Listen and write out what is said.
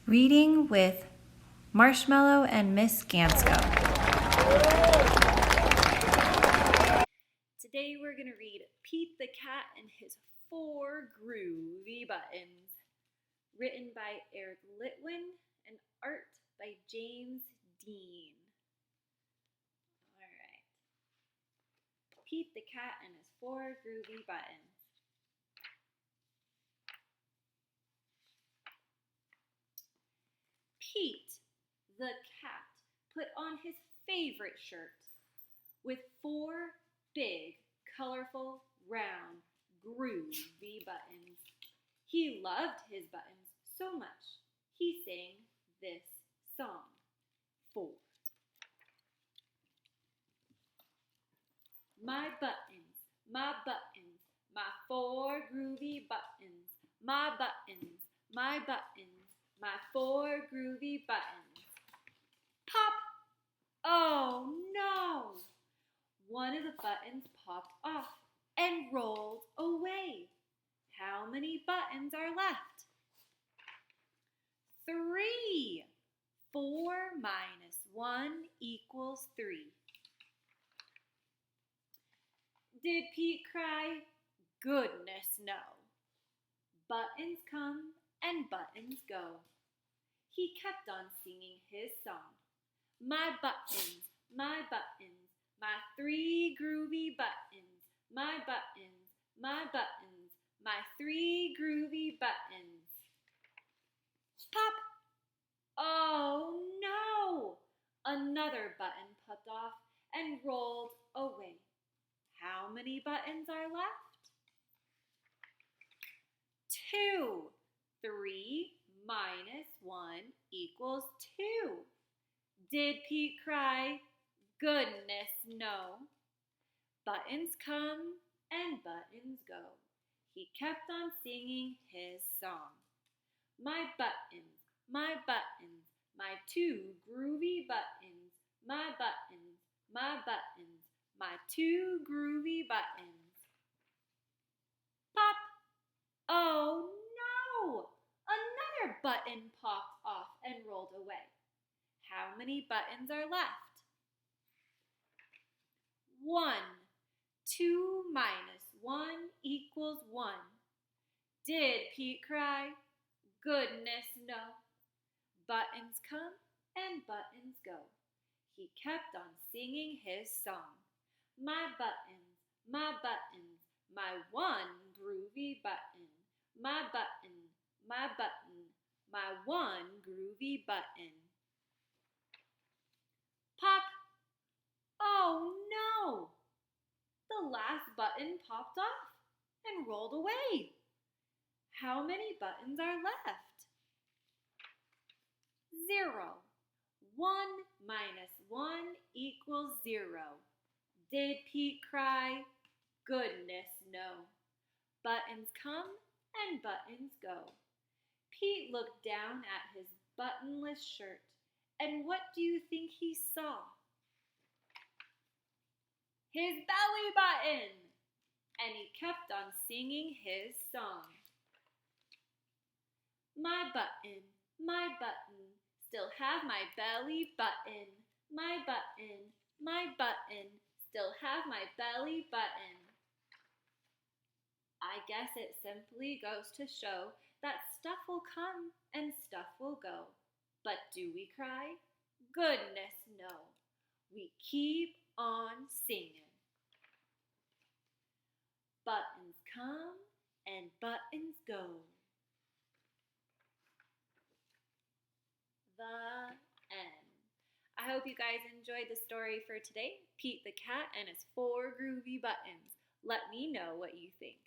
Reading with Marshmallow and Miss Ganskow. Today we're going to read Pete the Cat and His 4 Groovy Buttons, written by Eric Litwin and art by James Dean. Alright. Pete the Cat and His 4 Groovy Buttons. Pete the cat put on his favorite shirt with 4 big, colorful, round, groovy buttons. He loved his buttons so much, he sang this song. 4. My buttons, my 4 groovy buttons. My buttons, my 4 groovy buttons. Pop! Oh no! One of the buttons popped off and rolled away. How many buttons are left? 3. 4 minus 1 equals 3. Did Pete cry? Goodness, no. Buttons come and buttons go. He kept on singing his song. My buttons, my 3 groovy buttons. My buttons, my 3 groovy buttons. Pop! Oh no! Another button popped off and rolled away. How many buttons are left? 2. 3 minus 1 equals 2. Did Pete cry? Goodness, no. Buttons come and buttons go. He kept on singing his song. My buttons, my 2 groovy buttons. My buttons, my 2 groovy buttons. Pop! Oh no! Another button popped off and rolled away. How many buttons are left? 1. 2 minus 1 equals 1. Did Pete cry? Goodness, no. Buttons come and buttons go. He kept on singing his song. My buttons, my 1 groovy button. My button, my 1 groovy button. Pop! Oh no! The last button popped off and rolled away. How many buttons are left? 0. 1 minus 1 equals 0. Did Pete cry? Goodness, no. Buttons come and buttons go. Pete looked down at his buttonless shirt, and what do you think he saw? His belly button! And he kept on singing his song. My button, still have my belly button. My button, still have my belly button. I guess it simply goes to show that stuff will come and stuff will go. But do we cry? Goodness, no. We keep on singing. Buttons come and buttons go. The end. I hope you guys enjoyed the story for today, Pete the Cat and his 4 groovy buttons. Let me know what you think.